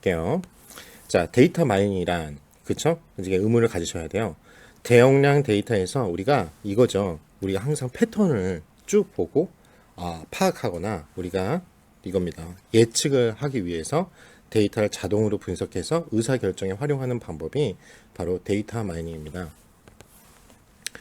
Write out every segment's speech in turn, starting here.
게요. 자, 데이터 마이닝이란 그쵸? 이게 의문을 가지셔야 돼요. 대용량 데이터에서 우리가 이거죠. 우리가 항상 패턴을 쭉 보고 파악하거나 우리가 이겁니다. 예측을 하기 위해서 데이터를 자동으로 분석해서 의사결정에 활용하는 방법이 바로 데이터 마이닝입니다.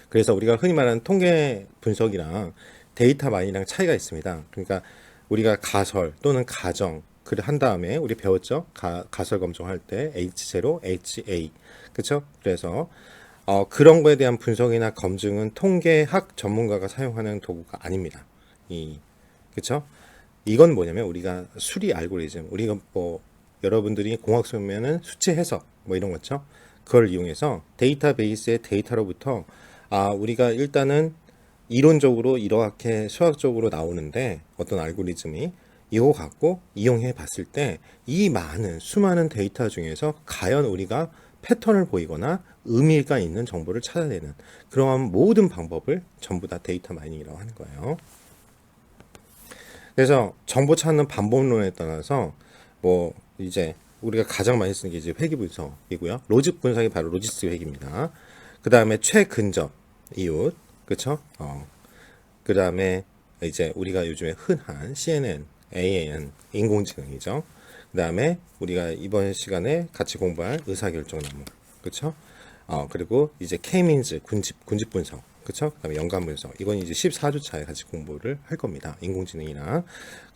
그래서 우리가 흔히 말하는 통계 분석이랑 데이터 마이닝이랑 차이가 있습니다. 그러니까 우리가 가설 또는 가정 그를 한 다음에 우리 배웠죠? 가설 검증할 때 H0, HA 그쵸? 그래서 그런 거에 대한 분석이나 검증은 통계학 전문가가 사용하는 도구가 아닙니다. 그쵸? 이건 뭐냐면 우리가 수리 알고리즘 우리가 뭐 여러분들이 공학 쓰면은 수치 해석 뭐 이런 거죠. 그걸 이용해서 데이터베이스의 데이터로부터 우리가 일단은 이론적으로 이렇게 수학적으로 나오는데 어떤 알고리즘이 이거 갖고 이용해 봤을 때 이 많은 수많은 데이터 중에서 과연 우리가 패턴을 보이거나 의미가 있는 정보를 찾아내는 그러한 모든 방법을 전부 다 데이터 마이닝이라고 하는 거예요. 그래서 정보 찾는 방법론에 따라서 뭐 이제 우리가 가장 많이 쓰는 게 이제 회귀 분석이고요. 로직 분석이 바로 로지스 회귀입니다. 그 다음에 최근접 이웃, 그쵸? 그 다음에 이제 우리가 요즘에 흔한 CNN, AAN, 인공지능이죠. 그 다음에 우리가 이번 시간에 같이 공부할 의사결정 나무, 그쵸? 그리고 이제 K-민즈, 군집 분석, 그쵸? 그 다음에 연관 분석. 이건 이제 14주차에 같이 공부를 할 겁니다. 인공지능이랑.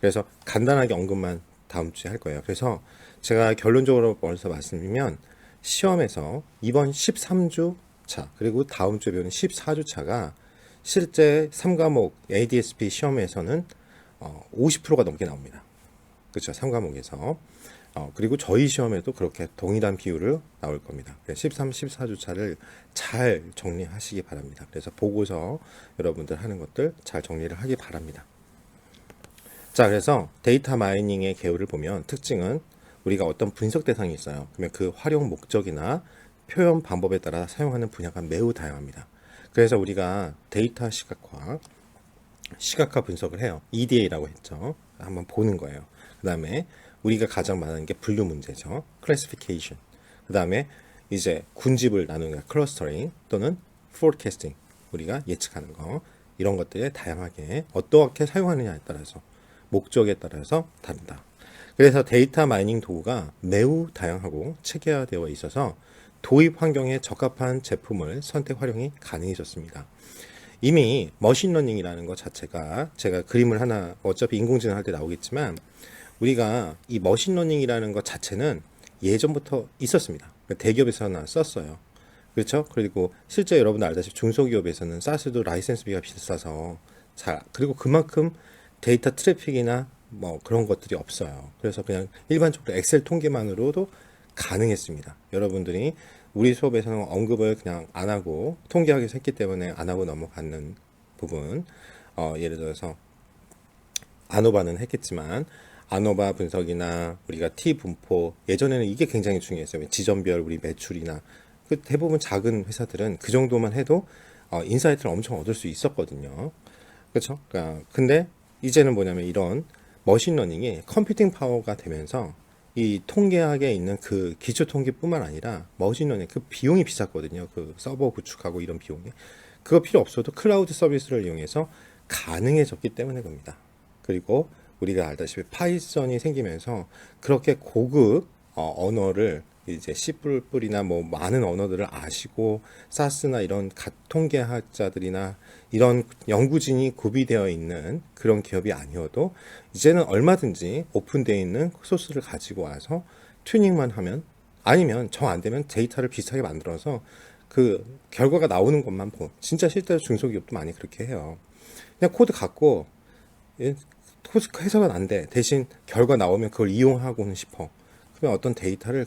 그래서 간단하게 언급만 다음 주에 할 거예요. 그래서 제가 결론적으로 벌써 말씀드리면 시험에서 이번 13주차, 그리고 다음 주에 배우는 14주차가 실제 3과목 ADS-B 시험에서는 50%가 넘게 나옵니다. 그렇죠. 3과목에서. 그리고 저희 시험에도 그렇게 동일한 비율을 나올 겁니다. 13, 14주차를 잘 정리하시기 바랍니다. 그래서 보고서 여러분들 하는 것들 잘 정리를 하기 바랍니다. 자, 그래서 데이터 마이닝의 개요를 보면 특징은 우리가 어떤 분석 대상이 있어요. 그러면 그 활용 목적이나 표현 방법에 따라 사용하는 분야가 매우 다양합니다. 그래서 우리가 데이터 시각화 분석을 해요. EDA라고 했죠. 한번 보는 거예요. 그 다음에 우리가 가장 많은 게 분류 문제죠. Classification. 그 다음에 이제 군집을 나누는 게 클러스터링 또는 forecasting. 우리가 예측하는 거. 이런 것들에 다양하게 어떻게 사용하느냐에 따라서 목적에 따라서 다른다. 그래서 데이터 마이닝 도구가 매우 다양하고 체계화되어 있어서 도입 환경에 적합한 제품을 선택 활용이 가능해졌습니다. 이미 머신러닝이라는 것 자체가 제가 그림을 하나 어차피 인공지능 할 때 나오겠지만 우리가 이 머신러닝이라는 것 자체는 예전부터 있었습니다. 대기업에서나 썼어요. 그렇죠? 그리고 실제 여러분 알다시피 중소기업에서는 사스도 라이센스비가 비싸서 그리고 그만큼 데이터 트래픽이나 뭐 그런 것들이 없어요. 그래서 그냥 일반적으로 엑셀 통계만으로도 가능했습니다. 여러분들이 우리 수업에서는 언급을 그냥 안 하고 통계학에서 했기 때문에 안 하고 넘어가는 부분, 예를 들어서 아노바는 했겠지만 아노바 분석이나 우리가 T 분포 예전에는 이게 굉장히 중요했어요. 지점별 우리 매출이나 그 대부분 작은 회사들은 그 정도만 해도 인사이트를 엄청 얻을 수 있었거든요. 그렇죠? 그러니까 근데 이제는 뭐냐면 이런 머신러닝이 컴퓨팅 파워가 되면서 이 통계학에 있는 그 기초 통계뿐만 아니라 머신러닝 그 비용이 비쌌거든요. 그 서버 구축하고 이런 비용이 그거 필요 없어도 클라우드 서비스를 이용해서 가능해졌기 때문에 그럽니다. 그리고 우리가 알다시피 파이썬이 생기면서 그렇게 고급 언어를 이제 C++이나 뭐 많은 언어들을 아시고 사스나 이런 통계학자들이나 이런 연구진이 구비되어 있는 그런 기업이 아니어도 이제는 얼마든지 오픈되어 있는 소스를 가지고 와서 튜닝만 하면 아니면 정 안 되면 데이터를 비슷하게 만들어서 그 결과가 나오는 것만 진짜 실제로 중소기업도 많이 그렇게 해요. 그냥 코드 갖고 코드 해석은 안 돼. 대신 결과 나오면 그걸 이용하고는 싶어. 그러면 어떤 데이터를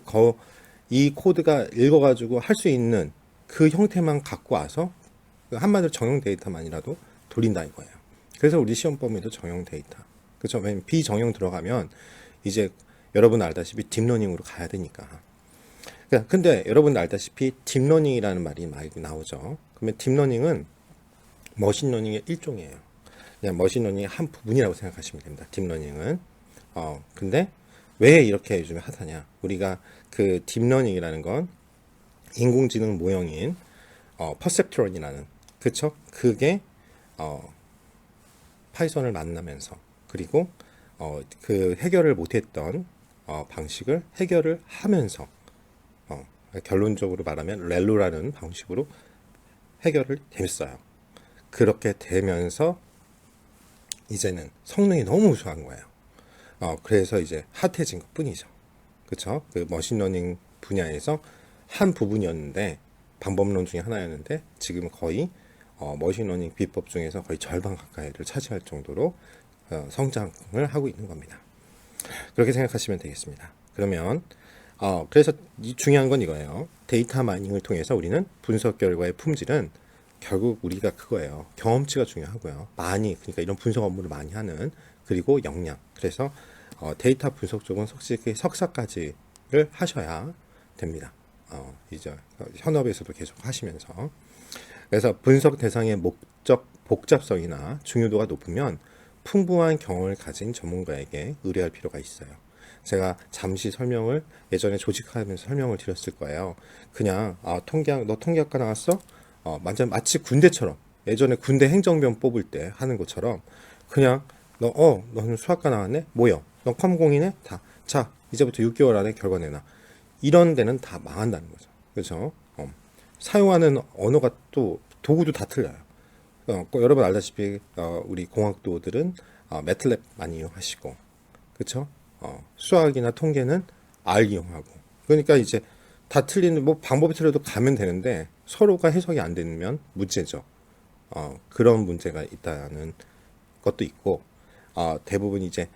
이 코드가 읽어가지고 할 수 있는 그 형태만 갖고 와서 한마디로 정형 데이터만이라도 돌린다 이거예요. 그래서 우리 시험 범위도 정형 데이터. 그렇죠? 왜냐면 비정형 들어가면 이제 여러분 알다시피 딥러닝으로 가야 되니까. 근데 여러분 알다시피 딥러닝이라는 말이 많이 나오죠. 그러면 딥러닝은 머신러닝의 일종이에요. 그냥 머신러닝의 한 부분이라고 생각하시면 됩니다. 딥러닝은. 근데 왜 이렇게 요즘에 핫하냐? 우리가 그 딥러닝이라는 건 인공지능 모형인 퍼셉트론이라는, 그쵸? 그게 파이썬을 만나면서, 그리고 그 해결을 못했던 방식을 해결을 하면서, 결론적으로 말하면 렐로라는 방식으로 해결을 됐어요. 그렇게 되면서 이제는 성능이 너무 우수한 거예요. 그래서 이제 핫해진 것 뿐이죠. 그쵸? 그 머신러닝 분야에서 한 부분이었는데, 방법론 중에 하나였는데, 지금 거의 머신러닝 비법 중에서 거의 절반 가까이를 차지할 정도로 성장을 하고 있는 겁니다. 그렇게 생각하시면 되겠습니다. 그러면 그래서 중요한 건 이거예요. 데이터 마이닝을 통해서 우리는 분석 결과의 품질은 결국 우리가 그거예요. 경험치가 중요하고요. 많이, 그러니까 이런 분석 업무를 많이 하는, 그리고 역량. 그래서 데이터 분석 쪽은 솔직히 석사까지를 하셔야 됩니다. 이제 현업에서도 계속 하시면서. 그래서 분석 대상의 목적 복잡성이나 중요도가 높으면 풍부한 경험을 가진 전문가에게 의뢰할 필요가 있어요. 제가 잠시 설명을 예전에 조직하면서 설명을 드렸을 거예요. 그냥 통계학, 너 통계학과 나왔어? 완전 마치 군대처럼, 예전에 군대 행정병 뽑을 때 하는 것처럼, 그냥 너는 수학과 나왔네? 뭐여? 너 컴공이네? 다. 자, 이제부터 6개월 안에 결과 내놔. 이런 데는 다 망한다는 거죠. 그렇죠? 사용하는 언어가 또 도구도 다 틀려요. 여러분 알다시피 우리 공학도들은 매틀랩 많이 이용하시고, 그렇죠? 수학이나 통계는 R 이용하고. 그러니까 이제 다 틀리는, 뭐 방법이 틀려도 가면 되는데 서로가 해석이 안 되면 문제죠. 그런 문제가 있다는 것도 있고, 대부분 이제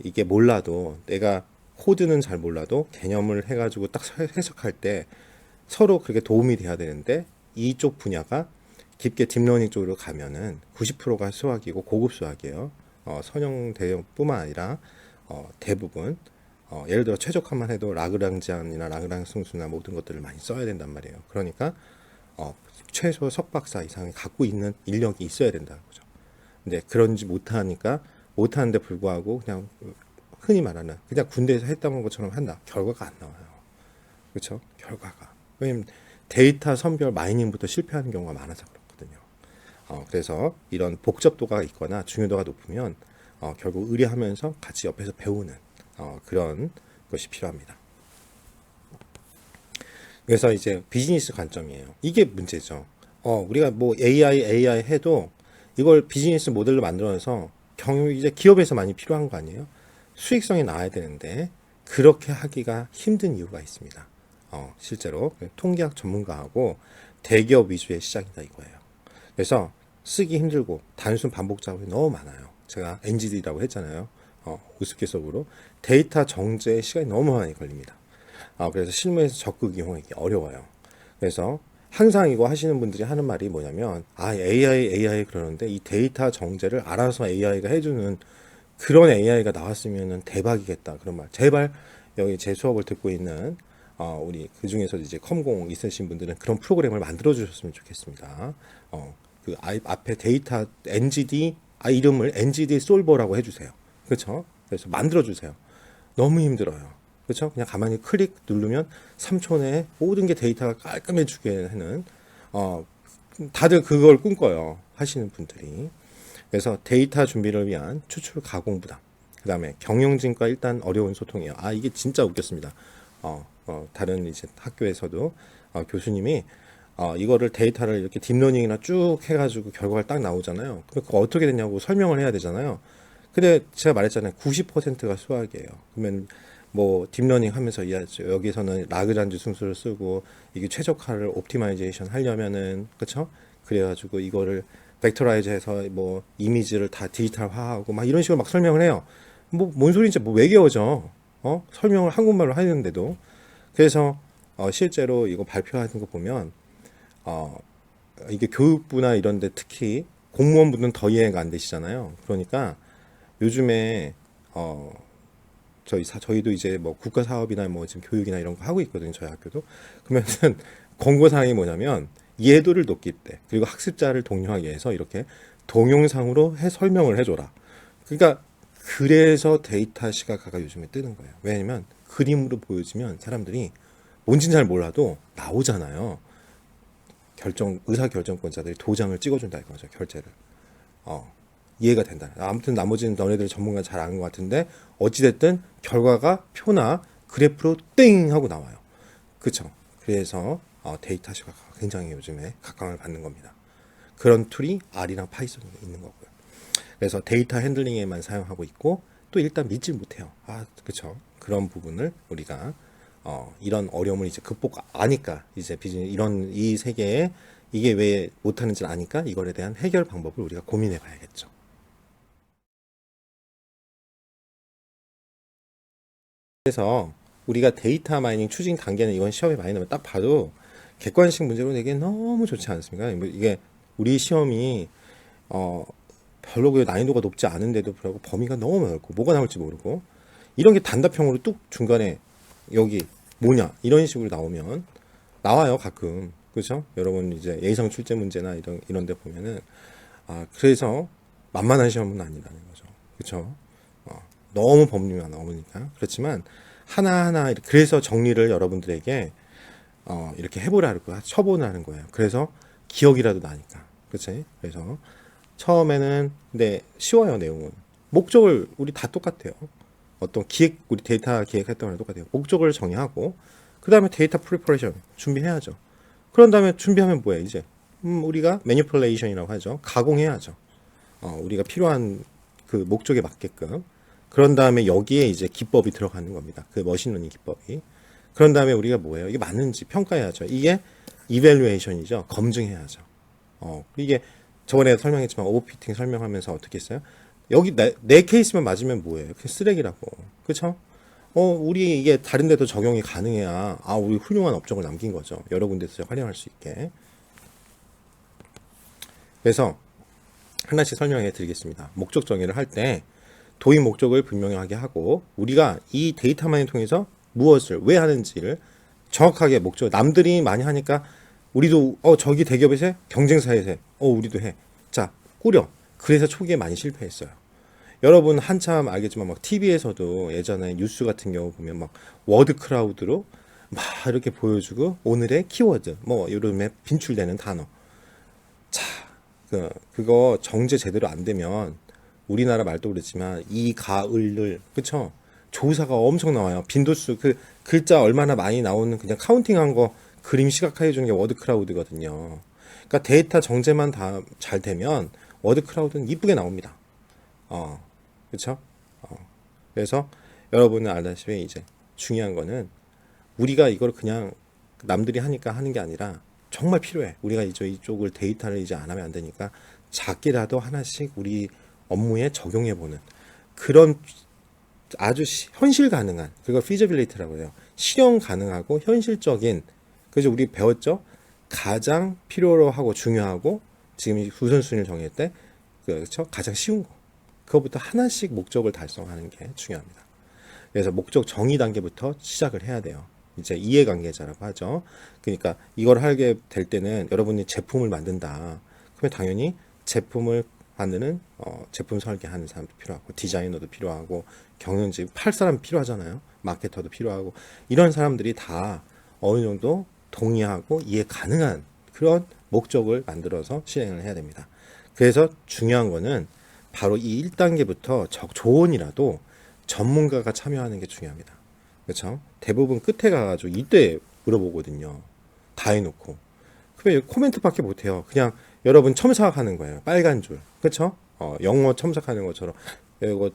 이게 몰라도, 내가 코드는 잘 몰라도 개념을 해가지고 딱 해석할 때 서로 그렇게 도움이 돼야 되는데, 이쪽 분야가 깊게 딥러닝 쪽으로 가면은 90%가 수학이고 고급 수학이에요. 선형 대형뿐만 아니라 대부분 예를 들어 최적화만 해도 라그랑지안이나 라그랑스 함수나 모든 것들을 많이 써야 된단 말이에요. 그러니까 최소 석박사 이상이 갖고 있는 인력이 있어야 된다는 거죠. 근데 그런지 못하는데 불구하고 그냥 흔히 말하는 그냥 군대에서 했던 것처럼 한다. 결과가 안 나와요. 그렇죠? 결과가. 왜냐면 데이터 선별 마이닝부터 실패하는 경우가 많아서 그렇거든요. 그래서 이런 복잡도가 있거나 중요도가 높으면 결국 의뢰하면서 같이 옆에서 배우는 그런 것이 필요합니다. 그래서 이제 비즈니스 관점이에요. 이게 문제죠. 우리가 뭐 AI 해도 이걸 비즈니스 모델로 만들어서 이제 기업에서 많이 필요한 거 아니에요? 수익성이 나와야 되는데 그렇게 하기가 힘든 이유가 있습니다. 실제로 통계학 전문가하고 대기업 위주의 시장이다 이거예요. 그래서 쓰기 힘들고 단순 반복 작업이 너무 많아요. 제가 NGD라고 했잖아요. 우스갯소리로 데이터 정제에 시간이 너무 많이 걸립니다. 그래서 실무에서 적극 이용하기 어려워요. 그래서 항상 이거 하시는 분들이 하는 말이 뭐냐면 AI 그러는데 이 데이터 정제를 알아서 AI가 해주는 그런 AI가 나왔으면 대박이겠다 그런 말. 제발 여기 제 수업을 듣고 있는 우리 그 중에서 이제 컴공 있으신 분들은 그런 프로그램을 만들어 주셨으면 좋겠습니다. 그 앞에 데이터 NGD 이름을 NGD 솔버라고 해주세요. 그렇죠? 그래서 만들어 주세요. 너무 힘들어요. 그렇죠? 그냥 가만히 클릭 누르면 3초 내에 모든 게 데이터가 깔끔해지게 하는 다들 그걸 꿈꿔요. 하시는 분들이. 그래서 데이터 준비를 위한 추출 가공 부담. 그 다음에 경영진과 일단 어려운 소통이에요. 이게 진짜 웃겼습니다. 다른 이제 학교에서도 교수님이 이거를 데이터를 이렇게 딥러닝이나 쭉 해가지고 결과가 딱 나오잖아요. 그럼 그거 어떻게 되냐고 설명을 해야 되잖아요. 근데 제가 말했잖아요. 90%가 수학이에요. 그러면 뭐 딥러닝 하면서 여기서는 라그란지 순수를 쓰고 이게 최적화를 옵티마이제이션 하려면은 그쵸? 그래가지고 이거를 벡터라이즈해서 뭐 이미지를 다 디지털화하고 막 이런 식으로 막 설명을 해요. 뭐 뭔 소리인지 뭐 외계어죠. 설명을 한국말로 하는데도. 그래서 실제로 이거 발표하는 거 보면 이게 교육부나 이런데 특히 공무원분들은 더 이해가 안 되시잖아요. 그러니까 요즘에 저희도 이제 뭐 국가 사업이나 뭐 지금 교육이나 이런 거 하고 있거든요. 저희 학교도. 그러면은 권고 사항이 뭐냐면 이해도를 높일 때 그리고 학습자를 독려하기 위해서 이렇게 동영상으로 설명을 해줘라. 그러니까 그래서 데이터 시각화가 요즘에 뜨는 거예요. 왜냐면 그림으로 보여주면 사람들이 뭔진 잘 몰라도 나오잖아요. 의사결정권자들이 도장을 찍어준다 이거죠. 결제를. 이해가 된다. 아무튼 나머지는 너네들 전문가 잘 아는 것 같은데 어찌됐든 결과가 표나 그래프로 땡 하고 나와요. 그쵸? 그래서 데이터 시각화가 굉장히 요즘에 각광을 받는 겁니다. 그런 툴이 R이랑 파이썬이 있는 거고요. 그래서 데이터 핸들링에만 사용하고 있고 또 일단 믿질 못해요. 그쵸? 그런 부분을 우리가 이런 어려움을 이제 극복 아니까 이제 비즈니스 이런 이 세계에 이게 왜 못하는지를 아니까 이거에 대한 해결 방법을 우리가 고민해 봐야겠죠. 그래서 우리가 데이터 마이닝 추진 단계는 이건 시험에 많이 나오면 딱 봐도 객관식 문제로 내기 너무 좋지 않습니까? 이게 우리 시험이 별로 그 난이도가 높지 않은데도 불구하고 범위가 너무 넓고 뭐가 나올지 모르고 이런 게 단답형으로 뚝 중간에 여기 뭐냐 이런 식으로 나오면 나와요 가끔. 그렇죠? 여러분 이제 예상 출제 문제나 이런 데 보면은 그래서 만만한 시험은 아니라는 거죠. 그렇죠? 너무 범위가 나오니까. 그렇지만 하나하나 그래서 정리를 여러분들에게 이렇게 해보라는 거야. 쳐보라는 거예요. 그래서 기억이라도 나니까. 그렇지? 그래서 처음에는 근데 쉬워요. 내용은 목적을 우리 다 똑같아요. 어떤 우리 데이터 기획했던 거랑 똑같아요. 목적을 정의하고 그 다음에 데이터 프리퍼레이션 준비해야죠. 그런 다음에 준비하면 뭐예요? 이제 우리가 매니플레이션이라고 하죠. 가공해야죠. 우리가 필요한 그 목적에 맞게끔. 그런 다음에 여기에 이제 기법이 들어가는 겁니다. 그 머신러닝 기법이. 그런 다음에 우리가 뭐예요? 이게 맞는지 평가해야죠. 이게 이밸루에이션이죠. 검증해야죠. 이게 저번에 설명했지만 오버피팅 설명하면서 어떻게 했어요? 여기 내 케이스만 맞으면 뭐예요? 그냥 쓰레기라고. 그쵸? 우리 이게 다른 데도 적용이 가능해야 우리 훌륭한 업적을 남긴 거죠. 여러 군데서 활용할 수 있게. 그래서 하나씩 설명해 드리겠습니다. 목적 정의를 할 때 도입 목적을 분명하게 하고 우리가 이 데이터만을 통해서 무엇을 왜 하는지를 정확하게 목적 남들이 많이 하니까 우리도 저기 대기업에서 해? 경쟁사에서 해. 우리도 해. 자 꾸려. 그래서 초기에 많이 실패했어요. 여러분 한참 알겠지만 막 TV에서도 예전에 뉴스 같은 경우 보면 막 워드 크라우드로 막 이렇게 보여주고 오늘의 키워드 뭐 이름에 빈출되는 단어. 자 그거 정제 제대로 안 되면 우리나라 말도 그렇지만 이 가을을 그쵸? 조사가 엄청 나와요. 빈도수 그 글자 얼마나 많이 나오는 그냥 카운팅한 거 그림 시각화해 주는 게 워드 크라우드거든요. 그러니까 데이터 정제만 다 잘 되면 워드 크라우드는 이쁘게 나옵니다. 그쵸? 그래서 여러분은 알다시피 이제 중요한 거는 우리가 이걸 그냥 남들이 하니까 하는 게 아니라 정말 필요해. 우리가 이쪽을 데이터를 이제 안 하면 안 되니까 작게라도 하나씩 우리 업무에 적용해보는 그런 아주 현실 가능한 그걸 feasibility라고 해요. 실현 가능하고 현실적인 그래서 우리 배웠죠. 가장 필요로 하고 중요하고 지금 우선순위를 정할 때 그렇죠. 가장 쉬운 거 그거부터 하나씩 목적을 달성하는 게 중요합니다. 그래서 목적 정의 단계부터 시작을 해야 돼요. 이제 이해관계자라고 하죠. 그러니까 이걸 하게 될 때는 여러분이 제품을 만든다. 그러면 당연히 제품을 만드는 제품 설계하는 사람도 필요하고 디자이너도 필요하고 경영진 팔 사람 필요하잖아요. 마케터도 필요하고 이런 사람들이 다 어느 정도 동의하고 이해 가능한 그런 목적을 만들어서 실행을 해야 됩니다. 그래서 중요한 거는 바로 이 1단계부터 조언이라도 전문가가 참여하는 게 중요합니다. 그렇죠? 대부분 끝에 가가지고 이때 물어보거든요. 다 해놓고. 그러면 코멘트밖에 못해요. 그냥 여러분 첨삭하는 거예요. 빨간 줄. 그렇죠? 영어 첨삭하는 것처럼 이거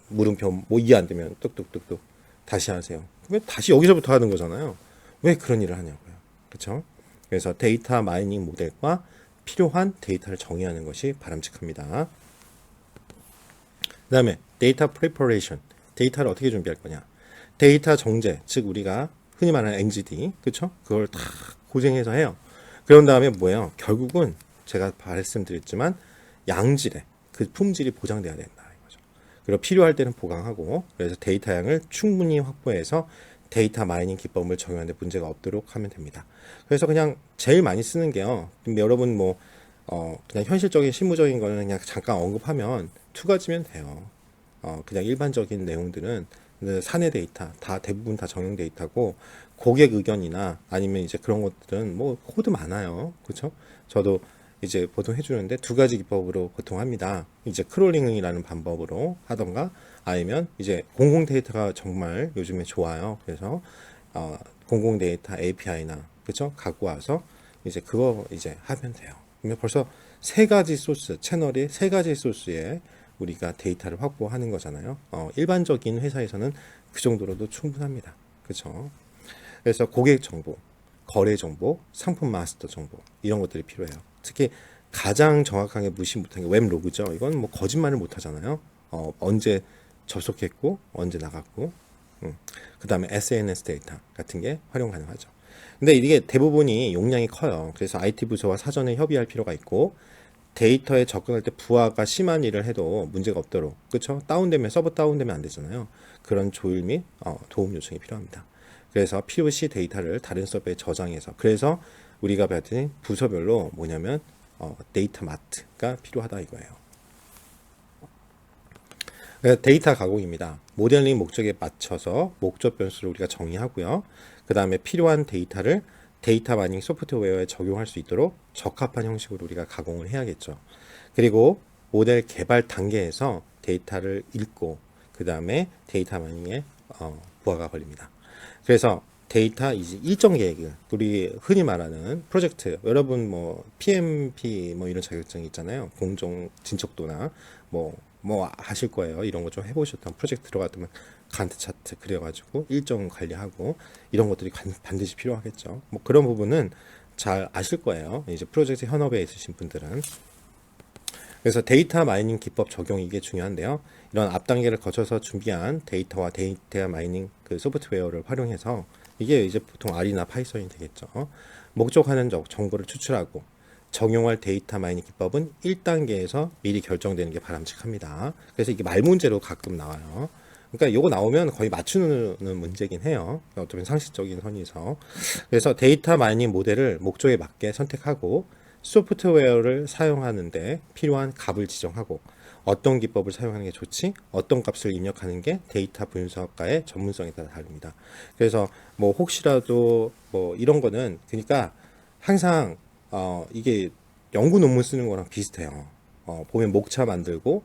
물음표 뭐 이해 안 되면 뚝뚝뚝뚝 다시 하세요. 그러면 다시 여기서부터 하는 거잖아요. 왜 그런 일을 하냐고요. 그렇죠? 그래서 데이터 마이닝 모델과 필요한 데이터를 정의하는 것이 바람직합니다. 그 다음에 데이터 프리퍼레이션. 데이터를 어떻게 준비할 거냐. 데이터 정제, 즉 우리가 흔히 말하는 NGD, 그렇죠? 그걸 다 고생해서 해요. 그런 다음에 뭐예요? 결국은 제가 말씀드렸지만 양질의 그 품질이 보장돼야 된다 이거죠. 그리고 필요할 때는 보강하고 그래서 데이터 양을 충분히 확보해서 데이터 마이닝 기법을 적용하는데 문제가 없도록 하면 됩니다. 그래서 그냥 제일 많이 쓰는 게요. 근데 여러분 그냥 현실적인 실무적인 거는 그냥 잠깐 언급하면 두 가지면 돼요. 그냥 일반적인 내용들은 사내 데이터 대부분 다 정형 데이터고 고객 의견이나 아니면 이제 그런 것들은 뭐 코드 많아요. 그렇죠? 저도 이제 보통 해주는데 두 가지 기법으로 보통 합니다. 이제 크롤링이라는 방법으로 하던가 아니면 이제 공공 데이터가 정말 요즘에 좋아요. 그래서 공공 데이터 API나 그렇죠? 갖고 와서 이제 그거 이제 하면 돼요. 그러면 벌써 세 가지 소스 채널이 세 가지 소스에 우리가 데이터를 확보하는 거잖아요. 일반적인 회사에서는 그 정도로도 충분합니다. 그렇죠? 그래서 고객 정보, 거래 정보, 상품 마스터 정보 이런 것들이 필요해요. 특히 가장 정확하게 무시 못한 게 웹 로그죠. 이건 뭐 거짓말을 못 하잖아요. 언제 접속했고 언제 나갔고 그 다음에 SNS 데이터 같은 게 활용 가능하죠. 근데 이게 대부분이 용량이 커요. 그래서 IT 부서와 사전에 협의할 필요가 있고 데이터에 접근할 때 부하가 심한 일을 해도 문제가 없도록 그렇죠? 다운되면 서버 다운되면 안 되잖아요. 그런 조율 및 도움 요청이 필요합니다. 그래서 POC 데이터를 다른 서버에 저장해서 그래서 우리가 배웠더니 부서별로 뭐냐면 데이터 마트가 필요하다 이거예요. 데이터 가공입니다. 모델링 목적에 맞춰서 목적 변수를 우리가 정의하고요. 그 다음에 필요한 데이터를 데이터 마이닝 소프트웨어에 적용할 수 있도록 적합한 형식으로 우리가 가공을 해야겠죠. 그리고 모델 개발 단계에서 데이터를 읽고 그 다음에 데이터 마이닝에 부하가 걸립니다. 그래서 데이터 이제 일정 계획을 우리 흔히 말하는 프로젝트 여러분 뭐 PMP 뭐 이런 자격증 있잖아요. 공정 진척도나 뭐 하실 거예요. 이런 거 좀 해보셨던 프로젝트 들어갔다면 간트 차트 그려가지고 일정 관리하고 이런 것들이 반드시 필요하겠죠. 뭐 그런 부분은 잘 아실 거예요. 이제 프로젝트 현업에 있으신 분들은. 그래서 데이터 마이닝 기법 적용 이게 중요한데요. 이런 앞 단계를 거쳐서 준비한 데이터와 데이터 마이닝 그 소프트웨어를 활용해서 이게 이제 보통 R이나 파이썬이 되겠죠. 목적하는 정보를 추출하고 적용할 데이터 마이닝 기법은 1단계에서 미리 결정되는 게 바람직합니다. 그래서 이게 말 문제로 가끔 나와요. 그러니까 이거 나오면 거의 맞추는 문제긴 해요. 어쩌면 상식적인 선에서. 그래서 데이터 마이닝 모델을 목적에 맞게 선택하고 소프트웨어를 사용하는데 필요한 값을 지정하고 어떤 기법을 사용하는 게 좋지 어떤 값을 입력하는 게 데이터 분석가의 전문성에 따라 다릅니다. 그래서 뭐 혹시라도 뭐 이런 거는 그러니까 항상 이게 연구 논문 쓰는 거랑 비슷해요. 보면 목차 만들고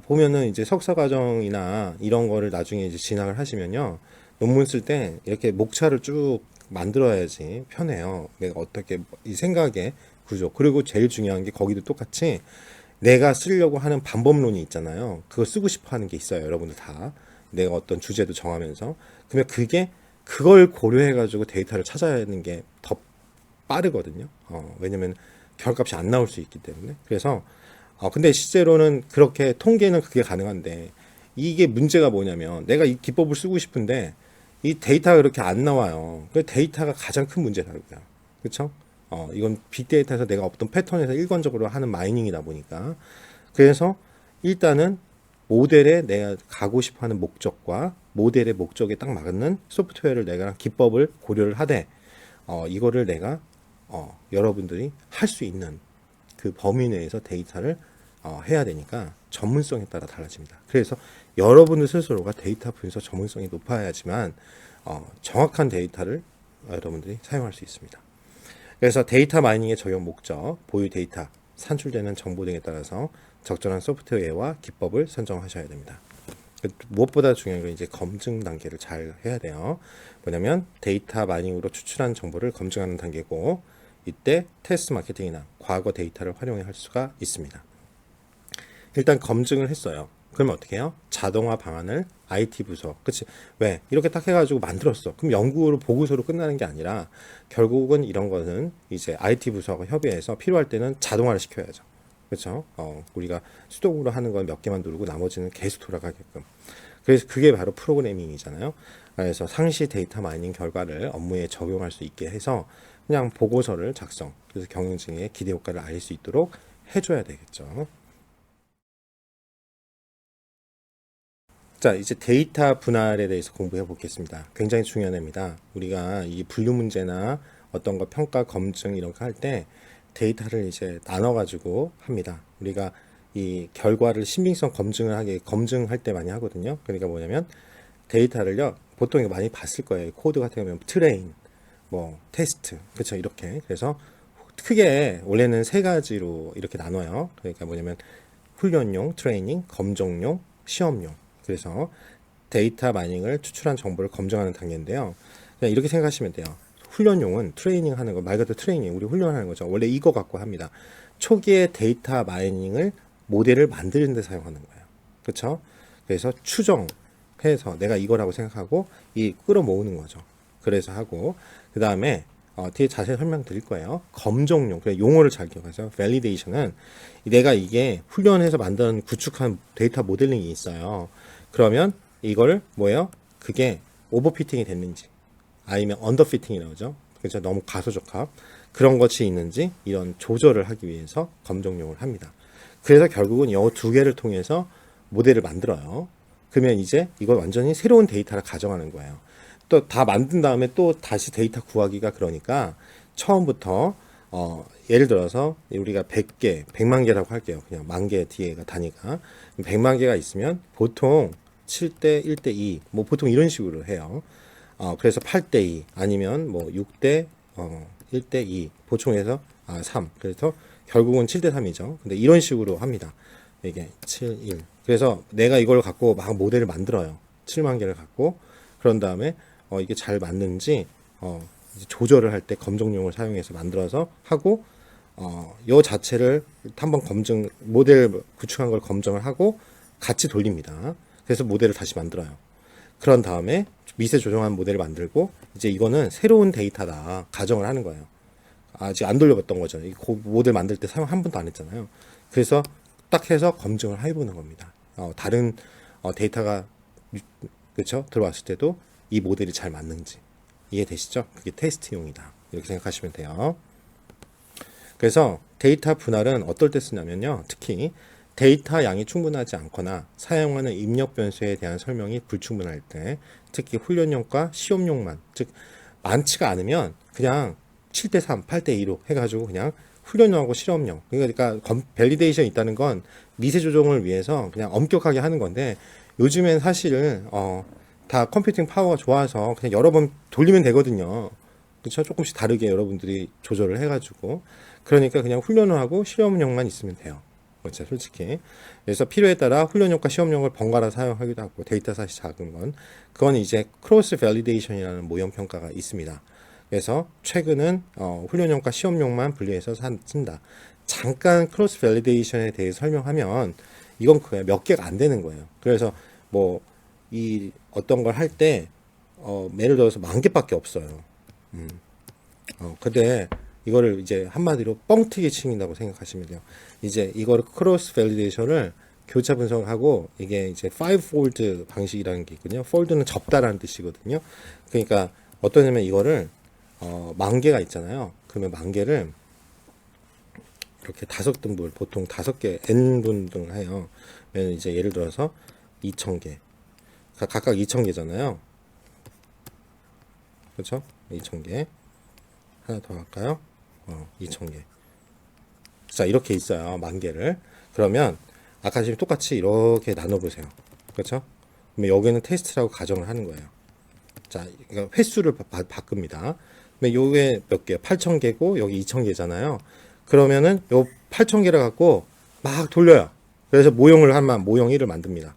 보면은 이제 석사 과정이나 이런 거를 나중에 이제 진학을 하시면요. 논문 쓸 때 이렇게 목차를 쭉 만들어야지 편해요. 내가 어떻게 이 생각의 구조. 그리고 제일 중요한 게 거기도 똑같이 내가 쓰려고 하는 방법론이 있잖아요. 그거 쓰고 싶어 하는 게 있어요. 여러분들 다. 내가 어떤 주제도 정하면서. 그러면 그걸 고려해가지고 데이터를 찾아야 하는 게 더 빠르거든요. 왜냐면 결값이 안 나올 수 있기 때문에. 그래서 근데 실제로는 그렇게 통계는 그게 가능한데 이게 문제가 뭐냐면 내가 이 기법을 쓰고 싶은데 이 데이터가 그렇게 안 나와요. 그 데이터가 가장 큰 문제라고요. 그렇죠? 이건 빅데이터에서 내가 어떤 패턴에서 일관적으로 하는 마이닝이다 보니까 그래서 일단은 모델에 내가 가고 싶어하는 목적과 모델의 목적에 딱 맞는 소프트웨어를 내가 기법을 고려를 하되 이거를 내가 여러분들이 할 수 있는 그 범위 내에서 데이터를 해야 되니까 전문성에 따라 달라집니다. 그래서 여러분들 스스로가 데이터 분석 전문성이 높아야지만 정확한 데이터를 여러분들이 사용할 수 있습니다. 그래서 데이터 마이닝의 적용 목적, 보유 데이터, 산출되는 정보 등에 따라서 적절한 소프트웨어와 기법을 선정하셔야 됩니다. 무엇보다 중요한 건 이제 검증 단계를 잘 해야 돼요. 뭐냐면 데이터 마이닝으로 추출한 정보를 검증하는 단계고 이때 테스트 마케팅이나 과거 데이터를 활용해 할 수가 있습니다. 일단 검증을 했어요. 그러면 어떻게 해요? 자동화 방안을 IT 부서, 그치? 왜? 이렇게 딱 해가지고 만들었어. 그럼 연구로 보고서로 끝나는 게 아니라 결국은 이런 거는 이제 IT 부서하고 협의해서 필요할 때는 자동화를 시켜야죠. 그렇죠? 우리가 수동으로 하는 건 몇 개만 누르고 나머지는 계속 돌아가게끔. 그래서 그게 바로 프로그래밍이잖아요. 그래서 상시 데이터 마이닝 결과를 업무에 적용할 수 있게 해서 그냥 보고서를 작성, 그래서 경영진의 기대 효과를 알릴 수 있도록 해줘야 되겠죠. 자, 이제 데이터 분할에 대해서 공부해 보겠습니다. 굉장히 중요한 애입니다. 우리가 이 분류 문제나 어떤 거 평가, 검증 이런 거 할 때 데이터를 이제 나눠 가지고 합니다. 우리가 이 결과를 신빙성 검증할 때 많이 하거든요. 그러니까 뭐냐면 데이터를요, 보통 이거 많이 봤을 거예요. 코드 같은 경우는 트레인, 뭐 테스트, 그렇죠, 이렇게. 그래서 크게 원래는 세 가지로 이렇게 나눠요. 그러니까 뭐냐면 훈련용, 트레이닝, 검정용, 시험용. 그래서 데이터 마이닝을 추출한 정보를 검증하는 단계인데요. 그냥 이렇게 생각하시면 돼요. 훈련용은 트레이닝 하는 거, 말 그대로 트레이닝, 우리 훈련하는 거죠. 원래 이거 갖고 합니다. 초기에 데이터 마이닝을 모델을 만드는 데 사용하는 거예요. 그렇죠? 그래서 추정해서 내가 이거라고 생각하고 이 끌어모으는 거죠. 그래서 하고 그 다음에 뒤에 자세히 설명드릴 거예요. 검정용, 그래 용어를 잘 기억하세요. validation은 내가 이게 훈련해서 만든 구축한 데이터 모델링이 있어요. 그러면 이걸 뭐예요? 그게 오버피팅이 됐는지 아니면 언더피팅이라고 하죠. 그래서 너무 가소적합 그런 것이 있는지 이런 조절을 하기 위해서 검정용을 합니다. 그래서 결국은 이 두 개를 통해서 모델을 만들어요. 그러면 이제 이걸 완전히 새로운 데이터를 가정하는 거예요. 또 다 만든 다음에 또 다시 데이터 구하기가 그러니까 처음부터 예를 들어서 우리가 100개, 100만 개라고 할게요. 그냥 만 개 뒤에가 단위가 100만 개가 있으면 보통 7대 1대 2, 뭐 보통 이런 식으로 해요. 그래서 8대 2 아니면 뭐 6대 1대 2 보충해서 3. 그래서 결국은 7대 3이죠. 근데 이런 식으로 합니다. 이게 7, 1. 그래서 내가 이걸 갖고 막 모델을 만들어요. 7만 개를 갖고 그런 다음에 이게 잘 맞는지 이제 조절을 할 때 검정용을 사용해서 만들어서 하고 요 자체를 한번 모델 구축한 걸 검증을 하고 같이 돌립니다. 그래서 모델을 다시 만들어요. 그런 다음에 미세 조정한 모델을 만들고 이제 이거는 새로운 데이터다 가정을 하는 거예요. 아직 안 돌려봤던 거죠. 이 모델 만들 때 사용 한 번도 안 했잖아요. 그래서 딱 해서 검증을 해보는 겁니다. 다른 데이터가 그렇죠? 들어왔을 때도 이 모델이 잘 맞는지 이해되시죠? 그게 테스트용이다. 이렇게 생각하시면 돼요. 그래서 데이터 분할은 어떨 때 쓰냐면요. 특히 데이터 양이 충분하지 않거나 사용하는 입력 변수에 대한 설명이 불충분할 때, 특히 훈련용과 시험용만, 즉 많지가 않으면 그냥 7대 3, 8대 2로 해가지고 그냥 훈련용하고 실험용. 그러니까 밸리데이션 있다는 건 미세 조정을 위해서 그냥 엄격하게 하는 건데 요즘엔 사실은 다 컴퓨팅 파워가 좋아서 그냥 여러 번 돌리면 되거든요. 그렇죠? 조금씩 다르게 여러분들이 조절을 해가지고 그러니까 그냥 훈련을 하고 실험용만 있으면 돼요. 그렇죠, 솔직히. 그래서 필요에 따라 훈련용과 시험용을 번갈아 사용하기도 하고 데이터셋이 작은 건 그건 이제 크로스 밸리데이션이라는 모형 평가가 있습니다. 그래서 최근은 훈련용과 시험용만 분리해서 쓴다. 잠깐 크로스 밸리데이션에 대해 설명하면 이건 그냥 몇 개가 안 되는 거예요. 그래서 뭐 이 어떤 걸 할 때 예를 들어서 10,000개밖에 없어요. 근데 이거를 이제 한마디로 뻥튀기 칭이라고 생각하시면 돼요. 이제 이거를 크로스 밸리데이션을 교차 분석하고 이게 이제 5fold 방식이라는 게 있거든요. fold는 접다라는 뜻이거든요. 그러니까 어떠냐면 이거를 10,000개가 있잖아요. 그러면 10,000개를 이렇게 5등분 보통 5개 n분 등 해요. 그러면 이제 예를 들어서 2,000개 각각 2,000개잖아요. 그렇죠? 2,000개 하나 더 할까요? 2,000개. 자, 이렇게 있어요. 10,000개를. 그러면 아까 지금 똑같이 이렇게 나눠보세요. 그렇죠? 그러면 여기는 테스트라고 가정을 하는 거예요. 자, 그러니까 횟수를 바꿉니다. 그러면 요게 몇 개요? 8,000개고 여기 2,000개잖아요. 그러면은 요 8,000개를 갖고 막 돌려요. 그래서 모형 1을 만듭니다.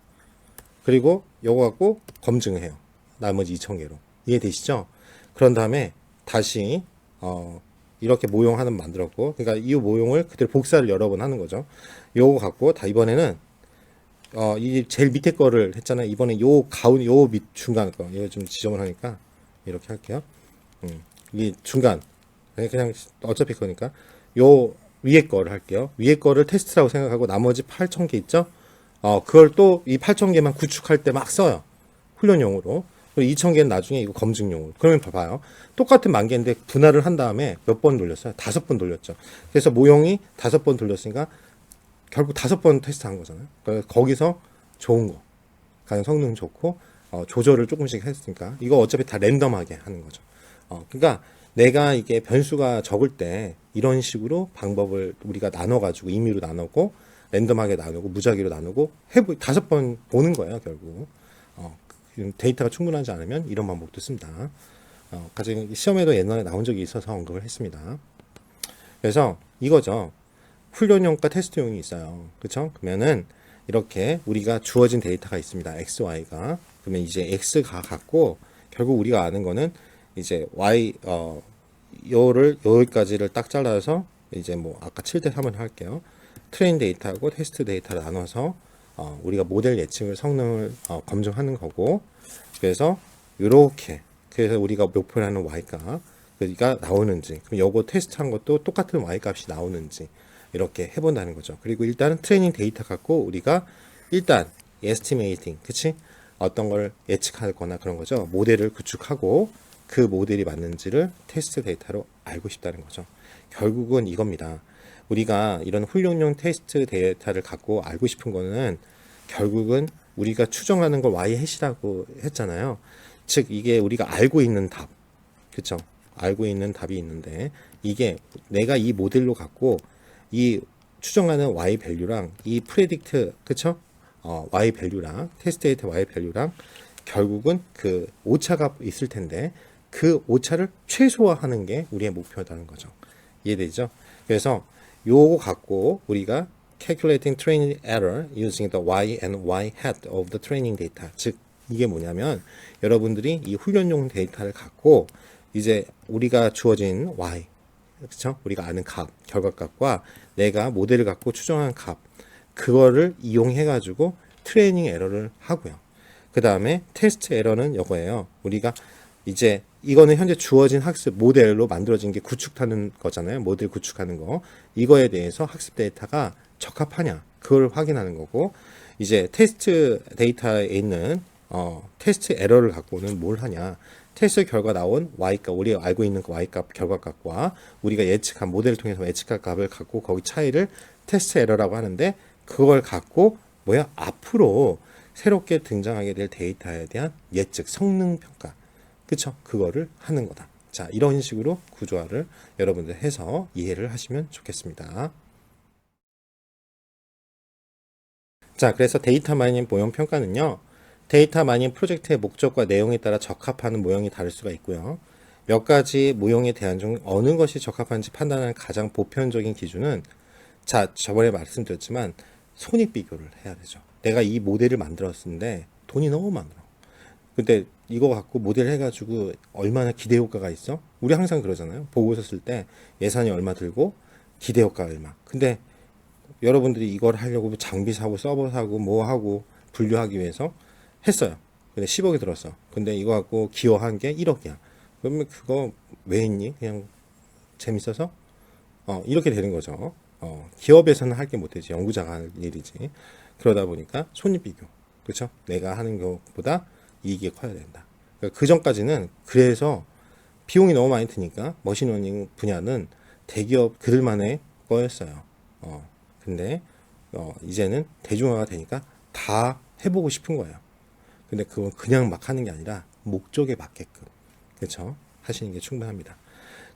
그리고 요거 갖고 검증을 해요. 나머지 2,000개로. 이해되시죠? 그런 다음에 다시 이렇게 모형 하나 만들었고, 그러니까 이 모형을 그대로 복사를 여러 번 하는 거죠. 요거 갖고 다 이번에는 이 제일 밑에 거를 했잖아요. 이번에 요 밑 중간 거 이거 좀 지정을 하니까 이렇게 할게요. 이 중간 그냥 어차피 거니까 요 위에 거를 할게요. 위에 거를 테스트라고 생각하고 나머지 8,000개 있죠? 그걸 또 이 8,000개만 구축할 때 막 써요. 훈련용으로. 그리고 2,000개는 나중에 이거 검증용으로. 그러면 봐봐요. 똑같은 10,000개인데 분할을 한 다음에 몇 번 돌렸어요? 5번 돌렸죠. 그래서 모형이 5번 돌렸으니까 결국 5번 테스트한 거잖아요. 그래서 거기서 좋은 거, 가장 성능 좋고 조절을 조금씩 했으니까 이거 어차피 다 랜덤하게 하는 거죠. 그러니까 내가 이게 변수가 적을 때 이런 식으로 방법을 우리가 나눠가지고 임의로 나누고 랜덤하게 나누고 무작위로 나누고 5번 보는 거예요, 결국. 데이터가 충분하지 않으면 이런 방법도 씁니다. 가장 시험에도 옛날에 나온 적이 있어서 언급을 했습니다. 그래서 이거죠. 훈련용과 테스트용이 있어요. 그렇죠? 그러면은 이렇게 우리가 주어진 데이터가 있습니다. X, Y가. 그러면 이제 X가 갖고 결국 우리가 아는 거는 이제 Y 요를 여기까지를 딱 잘라서 이제 뭐 아까 7대 3을 할게요. 트레인 데이터하고 테스트 데이터를 나눠서 우리가 모델 예측을 성능을 검증하는 거고, 그래서 이렇게 그래서 우리가 목표로 하는 Y값 가 나오는지, 그럼 요거 테스트한 것도 똑같은 Y값이 나오는지 이렇게 해본다는 거죠. 그리고 일단은 트레이닝 데이터 갖고 우리가 일단 estimating, 그치? 어떤 걸 예측하거나 그런 거죠. 모델을 구축하고 그 모델이 맞는지를 테스트 데이터로 알고 싶다는 거죠. 결국은 이겁니다. 우리가 이런 훈련용 테스트 데이터를 갖고 알고 싶은 거는 결국은 우리가 추정하는 걸 y-hat이라고 했잖아요. 즉 이게 우리가 알고 있는 답, 그쵸? 알고 있는 답이 있는데 이게 내가 이 모델로 갖고 이 추정하는 y 밸류랑 이 프레딕트, 그쵸? y 밸류랑 테스트 데이터 y 밸류랑 결국은 그 오차가 있을 텐데 그 오차를 최소화하는 게 우리의 목표다는 거죠. 이해되죠? 그래서 요거 갖고 우리가 calculating training error using the y and y hat of the training data. 즉 이게 뭐냐면 여러분들이 이 훈련용 데이터를 갖고 이제 우리가 주어진 y, 그렇죠? 우리가 아는 값, 결과값과 내가 모델을 갖고 추정한 값, 그거를 이용해 가지고 트레이닝 에러를 하고요. 그 다음에 테스트 에러는 이거예요. 우리가 이제 이거는 현재 주어진 학습 모델로 만들어진 게 구축하는 거잖아요. 모델 구축하는 거. 이거에 대해서 학습 데이터가 적합하냐, 그걸 확인하는 거고, 이제 테스트 데이터에 있는 테스트 에러를 갖고는 뭘 하냐, 테스트 결과 나온 y값, 우리가 알고 있는 그 y값 결과값과 우리가 예측한 모델을 통해서 예측한 값을 갖고 거기 차이를 테스트 에러라고 하는데, 그걸 갖고 뭐야, 앞으로 새롭게 등장하게 될 데이터에 대한 예측 성능 평가, 그쵸? 그거를 하는 거다. 자, 이런 식으로 구조화를 여러분들 해서 이해를 하시면 좋겠습니다. 자, 그래서 데이터 마이닝 모형 평가는요, 데이터 마이닝 프로젝트의 목적과 내용에 따라 적합하는 모형이 다를 수가 있고요. 몇 가지 모형에 대한 중 어느 것이 적합한지 판단하는 가장 보편적인 기준은, 자, 저번에 말씀드렸지만 손익 비교를 해야 되죠. 내가 이 모델을 만들었는데 돈이 너무 많아. 근데 이거 갖고 모델 해가지고 얼마나 기대 효과가 있어? 우리 항상 그러잖아요. 보고서 쓸 때 예산이 얼마 들고 기대 효과 얼마. 근데 여러분들이 이걸 하려고 장비 사고 서버 사고 뭐 하고 분류하기 위해서 했어요. 근데 10억이 들었어. 근데 이거 갖고 기여한 게 1억이야. 그러면 그거 왜 했니? 그냥 재밌어서? 이렇게 되는 거죠. 기업에서는 할 게 못되지. 연구자가 할 일이지. 그러다 보니까 손익비교. 그렇죠? 내가 하는 것보다 이익이 커야 된다. 그 전까지는 그래서 비용이 너무 많이 드니까 머신러닝 분야는 대기업 그들만의 거였어요. 근데 이제는 대중화가 되니까 다 해보고 싶은 거예요. 근데 그건 그냥 막 하는 게 아니라 목적에 맞게끔, 그렇죠? 하시는 게 충분합니다.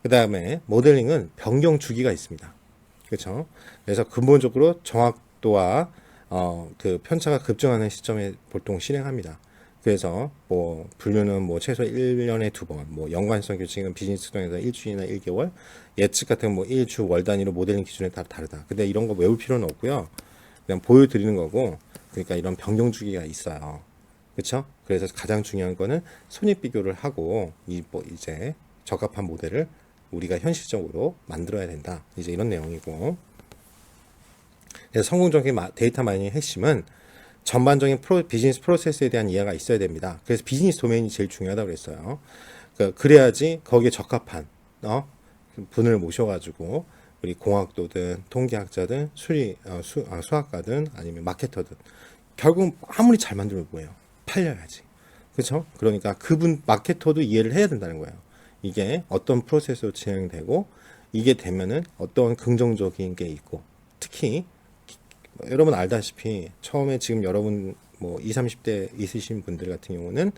그 다음에 모델링은 변경 주기가 있습니다. 그렇죠? 그래서 근본적으로 정확도와 그 편차가 급증하는 시점에 보통 실행합니다. 그래서 뭐 분류는 뭐 최소 1년에 2번, 뭐 연관성 규칙은 비즈니스 동에서 일주일이나 1개월, 예측 같은 뭐 일주 월 단위로 모델링 기준에 따라 다르다. 근데 이런 거 외울 필요는 없고요. 그냥 보여드리는 거고, 그러니까 이런 변경 주기가 있어요. 그렇죠? 그래서 가장 중요한 거는 손익 비교를 하고 뭐 이제 적합한 모델을 우리가 현실적으로 만들어야 된다. 이제 이런 내용이고, 그래서 성공적인 데이터 마이닝의 핵심은 전반적인 비즈니스 프로세스에 대한 이해가 있어야 됩니다. 그래서 비즈니스 도메인이 제일 중요하다고 그랬어요. 그래야지 거기에 적합한 분을 모셔가지고 우리 공학도든 통계학자든 수학가든 아니면 마케터든, 결국 아무리 잘 만들면 뭐예요? 팔려야지. 그렇죠? 그러니까 그분 마케터도 이해를 해야 된다는 거예요. 이게 어떤 프로세스로 진행되고 이게 되면은 어떤 긍정적인 게 있고, 특히 여러분 알다시피 처음에 지금 여러분 뭐 20, 30대 있으신 분들 같은 경우는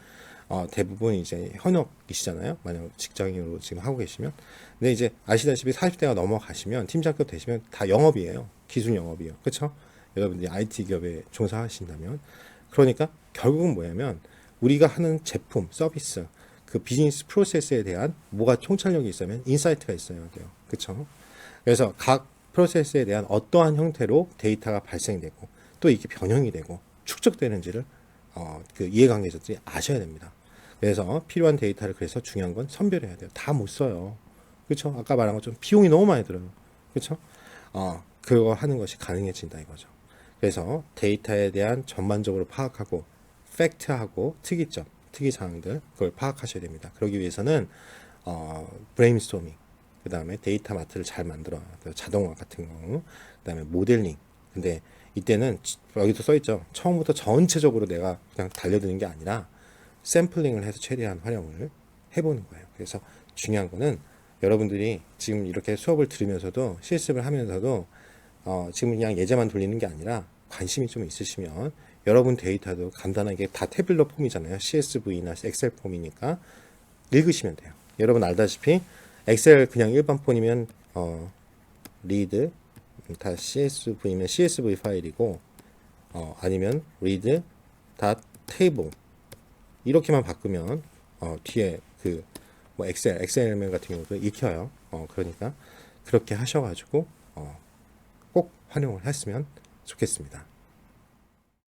대부분 이제 현업이시잖아요. 만약 직장인으로 지금 하고 계시면. 근데 이제 아시다시피 40대가 넘어가시면 팀장급 되시면 다 영업이에요. 기술 영업이요. 그렇죠? 여러분들이 IT 기업에 종사하신다면. 그러니까 결국은 뭐냐면 우리가 하는 제품, 서비스, 그 비즈니스 프로세스에 대한 뭐가 통찰력이 있으면 인사이트가 있어야 돼요. 그렇죠? 그래서 각 프로세스에 대한 어떠한 형태로 데이터가 발생되고 또 이게 변형이 되고 축적되는지를 그 이해관계자들이 아셔야 됩니다. 그래서 필요한 데이터를 그래서 중요한 건 선별해야 돼요. 다 못 써요. 그렇죠? 아까 말한 것처럼 비용이 너무 많이 들어요. 그렇죠? 그거 하는 것이 가능해진다 이거죠. 그래서 데이터에 대한 전반적으로 파악하고 팩트하고 특이점, 특이사항들 그걸 파악하셔야 됩니다. 그러기 위해서는 브레인스토밍, 그 다음에 데이터 마트를 잘 만들어요. 자동화 같은 경우, 그 다음에 모델링. 근데 이때는 여기도 써있죠. 처음부터 전체적으로 내가 그냥 달려드는 게 아니라 샘플링을 해서 최대한 활용을 해보는 거예요. 그래서 중요한 거는 여러분들이 지금 이렇게 수업을 들으면서도 실습을 하면서도 지금 그냥 예제만 돌리는 게 아니라 관심이 좀 있으시면 여러분 데이터도 간단하게 다 태블러 폼이잖아요. CSV나 엑셀 폼이니까 읽으시면 돼요. 여러분 알다시피 엑셀 그냥 일반 폼이면 read 다 CSV면 CSV 파일이고 아니면 read table 이렇게만 바꾸면 뒤에 그 뭐 엑셀 같은 경우도 익혀요. 그러니까 그렇게 하셔가지고 꼭 활용을 했으면 좋겠습니다.